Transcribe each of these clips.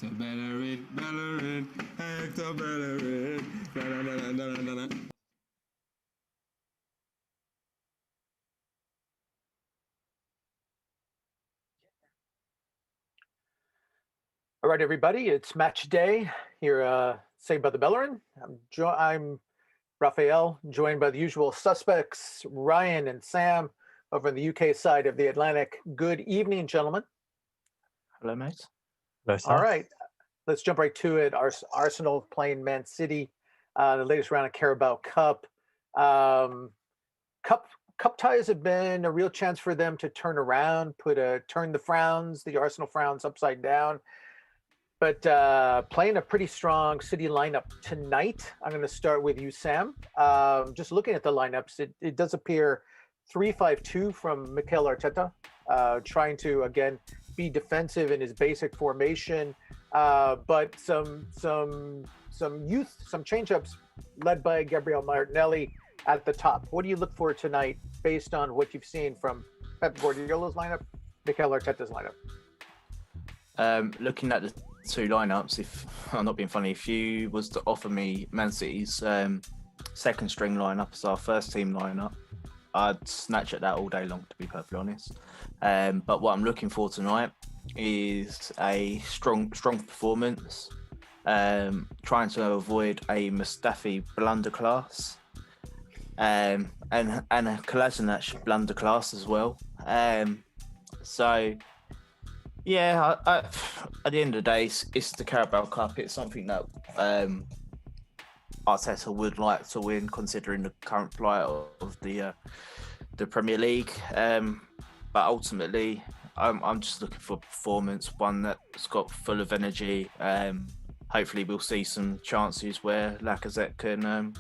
Hector Bellerin, Bellerin, Hector Bellerin. Da, da, da, da, da, da, da. All right, everybody, it's match day here, Saved by the Bellerin. I'm Raphael, joined by the usual suspects, Ryan and Sam, over on the UK side of the Atlantic. Good evening, gentlemen. Hello, mate. Hello, All sir. right, let's jump right to it. Arsenal playing Man City, the latest round of Carabao Cup. Um, Cup ties have been a real chance for them to turn around, turn the Arsenal frowns upside down. But playing a pretty strong City lineup tonight. I'm going to start with you, Sam. Just looking at the lineups, it does appear 3-5-2 from Mikel Arteta, trying to again be defensive in his basic formation, but some change-ups led by Gabriel Martinelli at the top. What do you look for tonight, based on what you've seen from Pep Guardiola's lineup, Mikel Arteta's lineup? Looking at the two lineups, if I'm not being funny, if you was to offer me Man City's second string lineup as our first team lineup, I'd snatch at that all day long, to be perfectly honest. But what I'm looking for tonight is a strong performance, trying to avoid a Mustafi blunder class, and a Kolasinac blunder class as well. So. Yeah, at the end of the day, it's the Carabao Cup. It's something that Arteta would like to win, considering the current plight of the Premier League. But ultimately, I'm just looking for a performance, one that's got full of energy. Hopefully, we'll see some chances where Lacazette can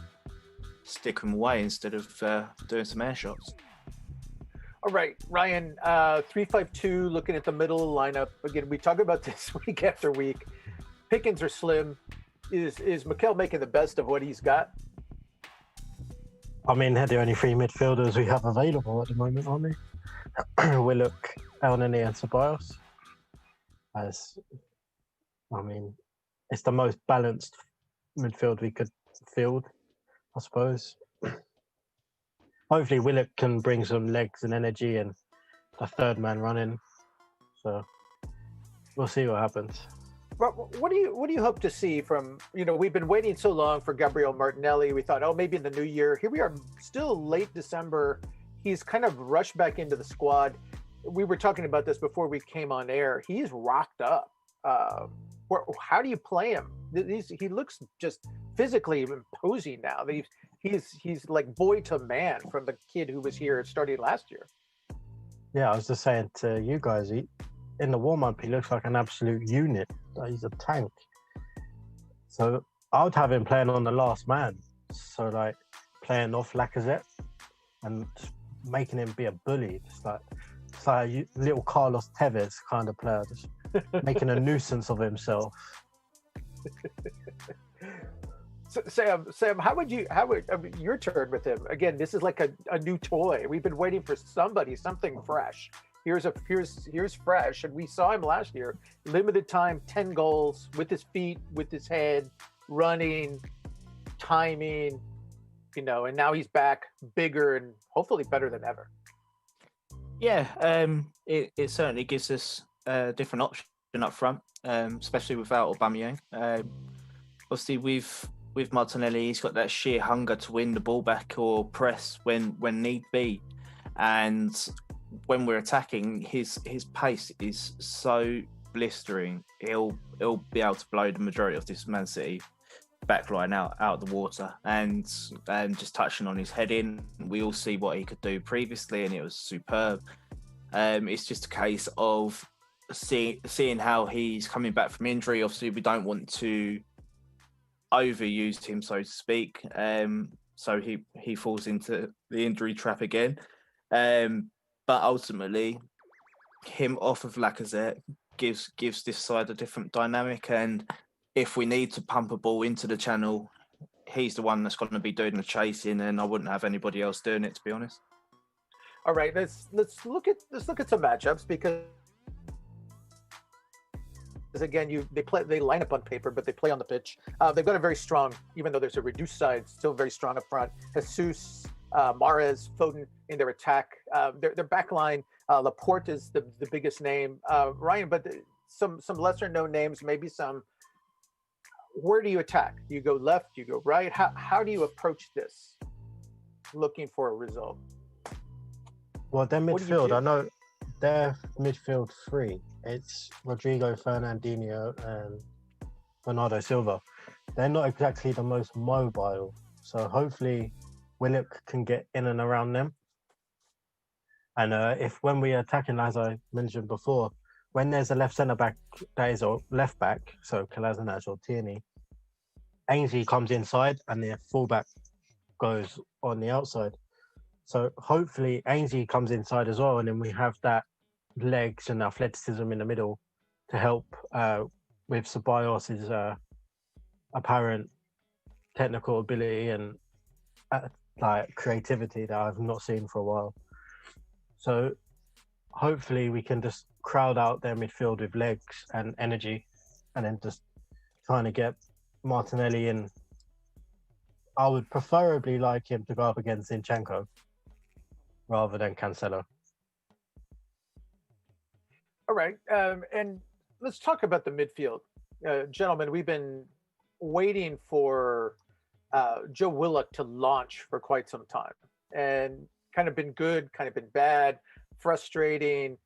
stick them away instead of doing some air shots. All right, Ryan, 3-5-2, looking at the middle lineup. Again, we talk about this week after week. Pickings are slim. Is Mikel making the best of what he's got? I mean, they're the only three midfielders we have available at the moment, aren't they? Willock, El Neni and Ceballos. It's the most balanced midfield we could field, I suppose. Hopefully Willock can bring some legs and energy and a third man running. So we'll see what happens. What do you hope to see from, we've been waiting so long for Gabriel Martinelli. We thought, maybe in the new year. Here we are, still late December. He's kind of rushed back into the squad. We were talking about this before we came on air. He's rocked up. How do you play him? He looks just physically imposing now. He's like boy to man from the kid who was here starting last year. Yeah, I was just saying to you guys, in the warm-up, he looks like an absolute unit. He's a tank. So I would have him playing on the last man. So like playing off Lacazette and just making him be a bully. It's like a little Carlos Tevez kind of player, just making a nuisance of himself. So, Sam, how would your turn with him? Again, this is like a new toy. We've been waiting for something fresh. Here's fresh, and we saw him last year. Limited time, 10 goals with his feet, with his head, running, timing, and now he's back bigger and hopefully better than ever. Yeah, it certainly gives us a different option up front, especially without Aubameyang. Obviously, with Martinelli, he's got that sheer hunger to win the ball back or press when need be, and when we're attacking, his pace is so blistering. He'll be able to blow the majority of this Man City backline out of the water. And just touching on his heading, we all see what he could do previously, and it was superb. It's just a case of seeing how he's coming back from injury. Obviously, we don't want to overused him, so to speak, so he falls into the injury trap again, but ultimately him off of Lacazette gives this side a different dynamic, and if we need to pump a ball into the channel, he's the one that's going to be doing the chasing, and I wouldn't have anybody else doing it, to be honest. All right, let's look at some matchups, because Because again, they line up on paper, but they play on the pitch. They've got a very strong, even though there's a reduced side, still very strong up front. Jesus, Mahrez, Foden in their attack. Their back line, Laporte is the biggest name. Ryan, but some lesser known names, maybe some. Where do you attack? Do you go left? Do you go right? How do you approach this? Looking for a result. Well, their midfield, I know their midfield three. It's Rodrigo, Fernandinho, and Bernardo Silva. They're not exactly the most mobile, so hopefully Willock can get in and around them. And if when we are attacking, as I mentioned before, when there's a left centre back that is a left back, so Kolasinac or Tierney, Ainsley comes inside and the fullback goes on the outside. So hopefully Ainsley comes inside as well, and then we have that legs and athleticism in the middle to help with Ceballos' apparent technical ability and like creativity that I've not seen for a while. So hopefully we can just crowd out their midfield with legs and energy, and then just trying to get Martinelli in. I would preferably like him to go up against Zinchenko rather than Cancelo. All right, and let's talk about the midfield. Gentlemen, we've been waiting for Joe Willock to launch for quite some time, and kind of been good, kind of been bad, frustrating.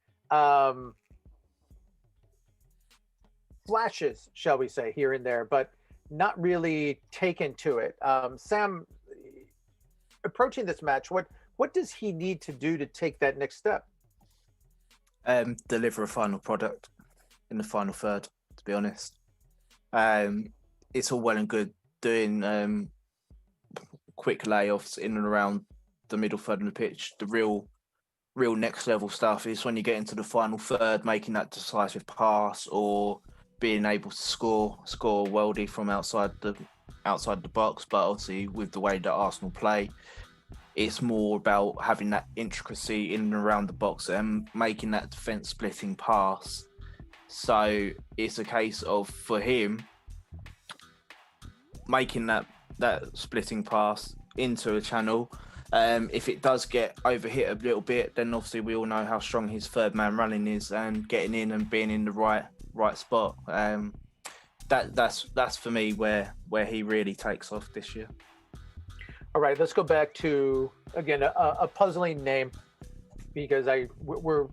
Flashes, shall we say, here and there, but not really taken to it. Sam, approaching this match, what does he need to do to take that next step? Deliver a final product in the final third, to be honest. It's all well and good doing quick layoffs in and around the middle third of the pitch. The real next level stuff is when you get into the final third, making that decisive pass or being able to score worldy from outside the box. But obviously, with the way that Arsenal play, it's more about having that intricacy in and around the box and making that defence splitting pass. So it's a case of, for him, making that splitting pass into a channel. If it does get overhit a little bit, then obviously we all know how strong his third man running is, and getting in and being in the right spot. That's for me where he really takes off this year. All right, let's go back to, again, a puzzling name, because we're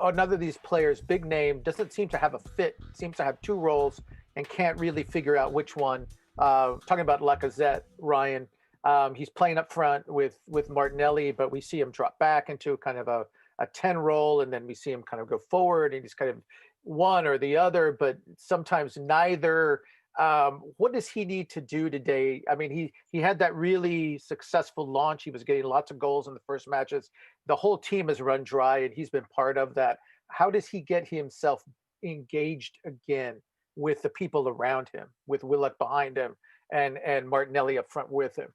another of these players, big name, doesn't seem to have a fit, seems to have two roles and can't really figure out which one. Talking about Lacazette, Ryan, he's playing up front with Martinelli, but we see him drop back into kind of a 10 role, and then we see him kind of go forward, and he's kind of one or the other, but sometimes neither. What does he need to do today? I mean, he had that really successful launch. He was getting lots of goals in the first matches. The whole team has run dry, and he's been part of that. How does he get himself engaged again with the people around him, with Willock behind him and Martinelli up front with him?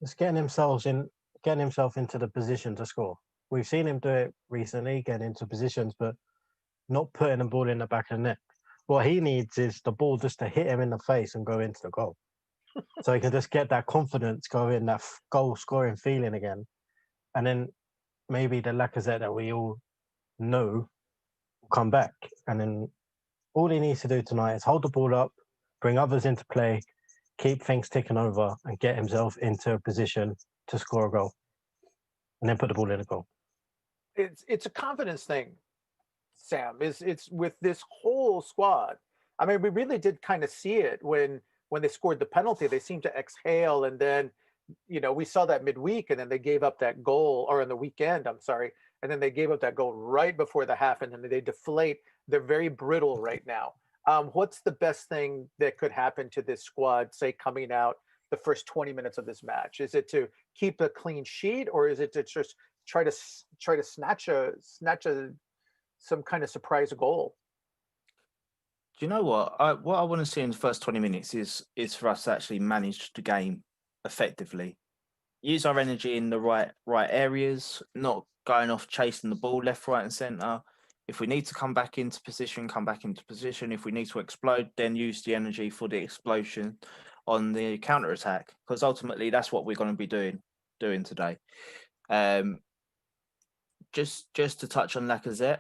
Just getting himself into the position to score. We've seen him do it recently, getting into positions, but not putting the ball in the back of the net. What he needs is the ball just to hit him in the face and go into the goal. So he can just get that confidence going, that goal scoring feeling again. And then maybe the Lacazette that we all know will come back. And then all he needs to do tonight is hold the ball up, bring others into play, keep things ticking over, and get himself into a position to score a goal. And then put the ball in the goal. It's a confidence thing, Sam. It's with this whole squad. I mean, we really did kind of see it when they scored the penalty. They seemed to exhale, and then, we saw that midweek, and then they gave up that goal, or in the weekend, I'm sorry, and then they gave up that goal right before the half, and then they deflate. They're very brittle right now. What's the best thing that could happen to this squad, say, coming out the first 20 minutes of this match? Is it to keep a clean sheet, or is it to just try to snatch some kind of surprise goal? Do you know what? What I want to see in the first 20 minutes is for us to actually manage the game effectively. Use our energy in the right areas, not going off chasing the ball left, right, and centre. If we need to come back into position, come back into position. If we need to explode, then use the energy for the explosion on the counter attack, because ultimately that's what we're going to be doing today. Just to touch on Lacazette,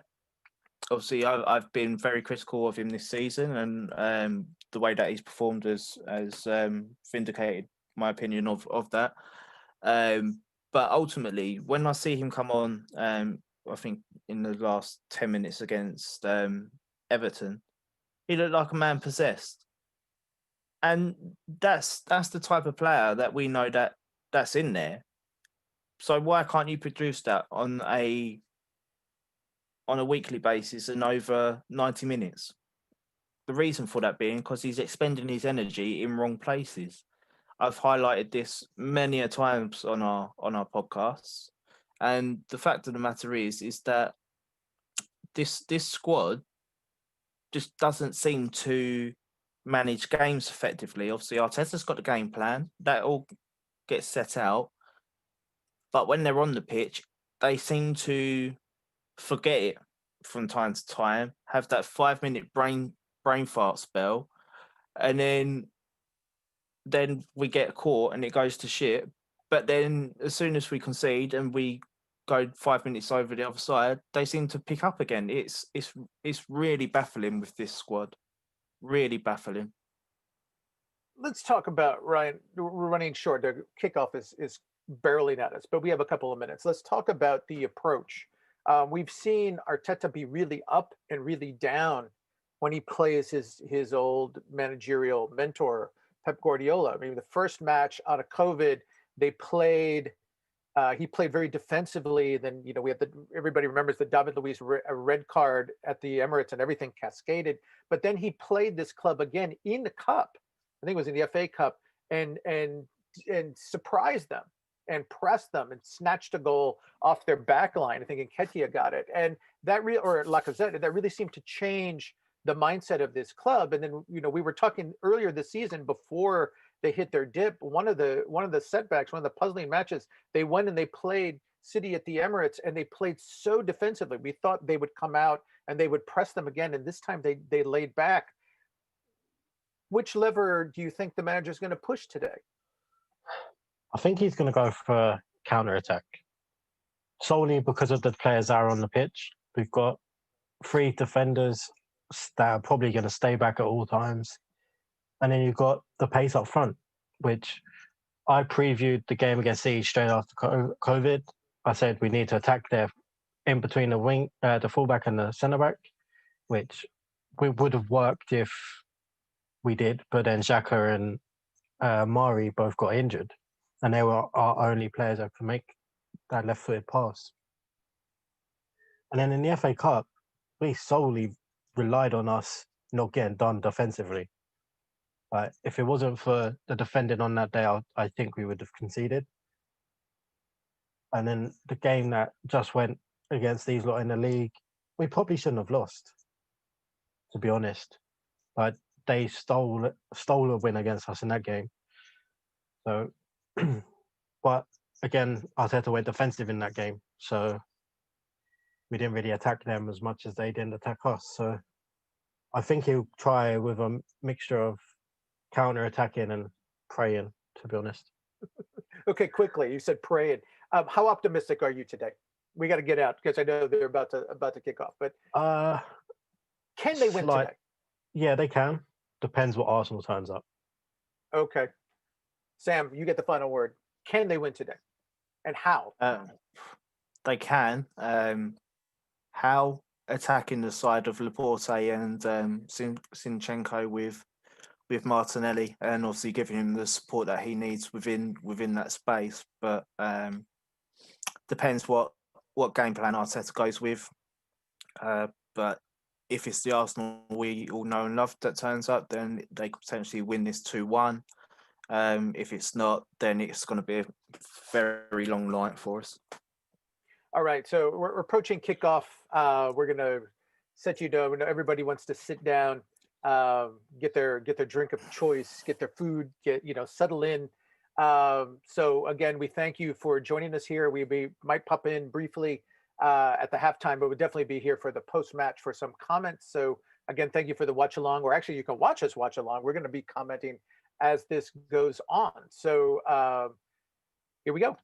obviously I've been very critical of him this season, and the way that he's performed has vindicated my opinion of that. But ultimately, when I see him come on, I think in the last 10 minutes against Everton, he looked like a man possessed. And that's the type of player that we know that's in there. So why can't you produce that on a weekly basis and over 90 minutes? The reason for that being because he's expending his energy in wrong places. I've highlighted this many a times on our podcasts, and the fact of the matter is that this squad just doesn't seem to manage games effectively. Obviously, Arteta's got the game plan that all gets set out, but when they're on the pitch, they seem to forget it from time to time. Have that 5-minute brain fart spell, and then we get caught and it goes to shit. But then as soon as we concede and we go 5 minutes over the other side, they seem to pick up again. It's really baffling with this squad. Really baffling. Let's talk about, Ryan. We're running short. The kickoff is barreling at us, but we have a couple of minutes. Let's talk about the approach. We've seen Arteta be really up and really down when he plays his old managerial mentor, Pep Guardiola. I mean, the first match out of COVID, they played. He played very defensively. Then we had everybody remembers the David Luiz red card at the Emirates and everything cascaded. But then he played this club again in the cup. I think it was in the FA Cup, and surprised them and pressed them and snatched a goal off their back line. I think Nketiah got it, and or Lacazette. That really seemed to change the mindset of this club. And then we were talking earlier this season before they hit their dip. One of the setbacks, one of the puzzling matches, they went and they played City at the Emirates, and they played so defensively. We thought they would come out and they would press them again, and this time they laid back. Which lever do you think the manager is going to push today? I think he's going to go for counter attack, solely because of the players that are on the pitch. We've got 3 defenders that are probably going to stay back at all times. And then you've got the pace up front, which I previewed the game against City straight after COVID. I said we need to attack there in between the fullback and the centre back, which would have worked if we did. But then Xhaka and Mari both got injured, and they were our only players that could make that left-footed pass. And then in the FA Cup, we solely relied on us not getting done defensively. If it wasn't for the defending on that day, I think we would have conceded. And then the game that just went against these lot in the league, we probably shouldn't have lost, to be honest. But they stole a win against us in that game. So, but again, Arteta went defensive in that game, so we didn't really attack them as much as they didn't attack us. So I think he'll try with a mixture of counter-attacking and praying, to be honest. Okay, quickly, you said praying. How optimistic are you today? We got to get out because I know they're about to kick off. But can they win today? Yeah, they can. Depends what Arsenal turns up. Okay, Sam, you get the final word. Can they win today, and how? They can. How? Attacking the side of Laporte and Zinchenko with Martinelli, and obviously giving him the support that he needs within that space. But depends what game plan Arteta goes with. But if it's the Arsenal we all know and love that turns up, then they could potentially win this 2-1. If it's not, then it's going to be a very long night for us. All right, so we're approaching kickoff. We're going to set you down. Everybody wants to sit down, get their drink of choice, get their food, settle in. So again, we thank you for joining us here. We might pop in briefly at the halftime, but we'll definitely be here for the post-match for some comments. So again, thank you for the watch along, or actually you can watch us watch along. We're going to be commenting as this goes on. So here we go.